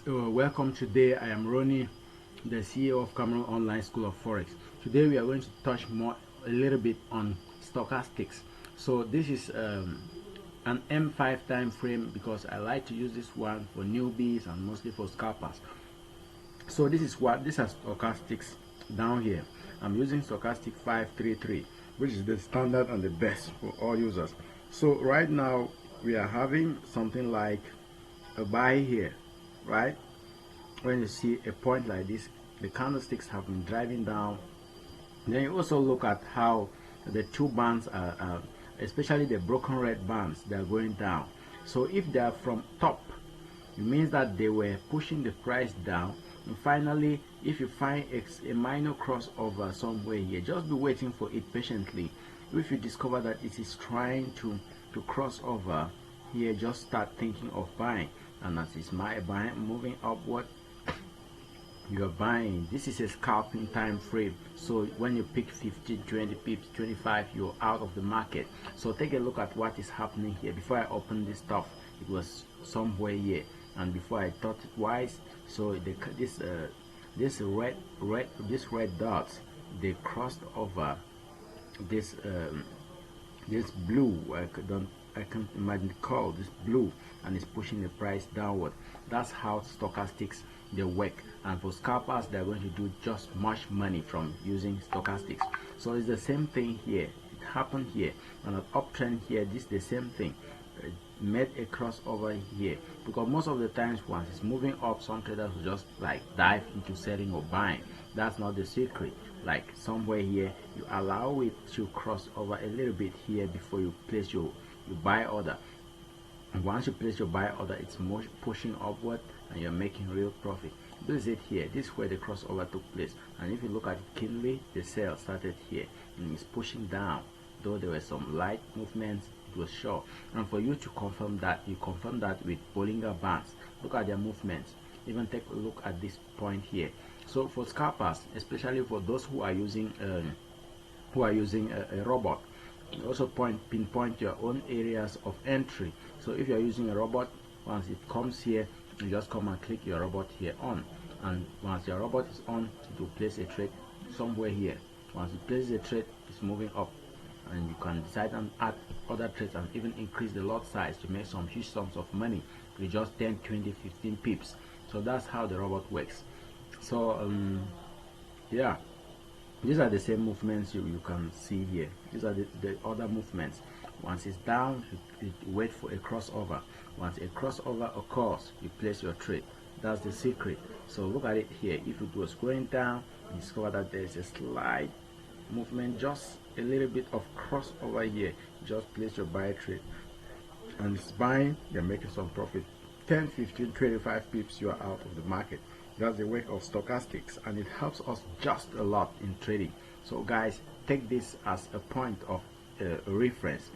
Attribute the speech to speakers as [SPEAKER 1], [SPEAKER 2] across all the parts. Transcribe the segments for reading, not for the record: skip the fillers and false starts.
[SPEAKER 1] Welcome. Today I am Ronnie, the CEO of Cameroon Online School of Forex. Today we are going to touch a little bit on stochastics. So this is an M5 time frame because I like to use this one for newbies and mostly for scalpers. So this is stochastics down here. I'm using stochastic 533, which is the standard and the best for all users. So right now we are having something like a buy here, right? When you see a point like this, the candlesticks have been driving down. Then you also look at how the two bands are especially the broken red bands, they are going down. So if they are from top, it means that they were pushing the price down. And finally, if you find a minor crossover somewhere here, just be waiting for it patiently. If you discover that it is trying to cross over here, just start thinking of buying. And as is my buying moving upward, you're buying. This is a scalping time frame, so when you pick 15, 20 pips, 25, you're out of the market. So take a look at what is happening here. Before I open this stuff, it was somewhere here, and before I thought it wise, so this red dots, they crossed over this this blue. I can't imagine the color, this blue, and it's pushing the price downward. That's how stochastics they work, and for scalpers they're going to do just much money from using stochastics. So it's the same thing here. It happened here, and an uptrend here, this is the same thing. It made a crossover here, because most of the times once it's moving up, some traders will just like dive into selling or buying. That's not the secret. Like somewhere here, you allow it to cross over a little bit here before you place your buy order. And once you place your buy order, it's pushing upward and you're making real profit. This is it here. This is where the crossover took place, and if you look at it keenly, the sale started here and it's pushing down. Though there were some light movements, it was sure. And for you to confirm that, you confirm that with Bollinger Bands. Look at their movements. Even take a look at this point here. So for scalpers, especially for those who are using a robot, also pinpoint your own areas of entry. So if you're using a robot, once it comes here, you just come and click your robot here on, and once your robot is on, it will place a trade somewhere here. Once it places a trade, it's moving up, and you can decide and add other trades and even increase the lot size to make some huge sums of money with just 10, 20, 15 pips. So that's how the robot works. So yeah, these are the same movements you can see here. These are the other movements. Once it's down, you wait for a crossover. Once a crossover occurs, you place your trade. That's the secret. So look at it here. If it was going down, you discover that there is a slight movement, just a little bit of crossover here. Just place your buy trade, and it's buying, you're making some profit. 10, 15, 25 pips, you are out of the market. That's the work of stochastics, and it helps us just a lot in trading. So guys, take this as a point of reference.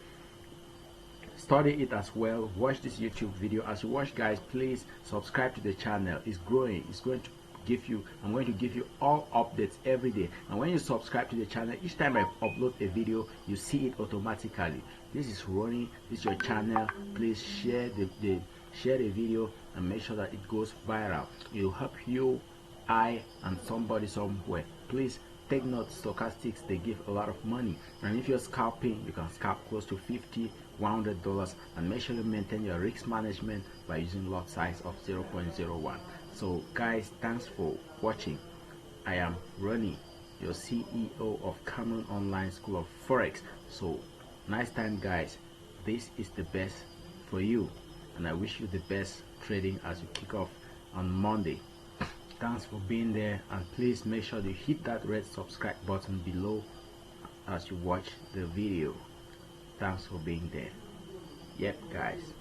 [SPEAKER 1] Study it as well. Watch this YouTube video. As you watch, guys, please subscribe to the channel. It's growing. It's going to give you, I'm going to give you all updates every day. And when you subscribe to the channel, each time I upload a video, you see it automatically. This is Ronnie. This is your channel. Please share the video and make sure that it goes viral. It will help you, I, and somebody somewhere. Please take note, stochastics, they give a lot of money, and if you're scalping, you can scalp close to $50, $100, and make sure you maintain your risk management by using lot size of 0.01. So guys, thanks for watching. I am Ronnie, your CEO of Cameroon Online School of Forex. So nice time, guys. This is the best for you, and I wish you the best trading as you kick off on Monday. Thanks for being there, and please make sure you hit that red subscribe button below as you watch the video. Thanks for being there. Yep, guys.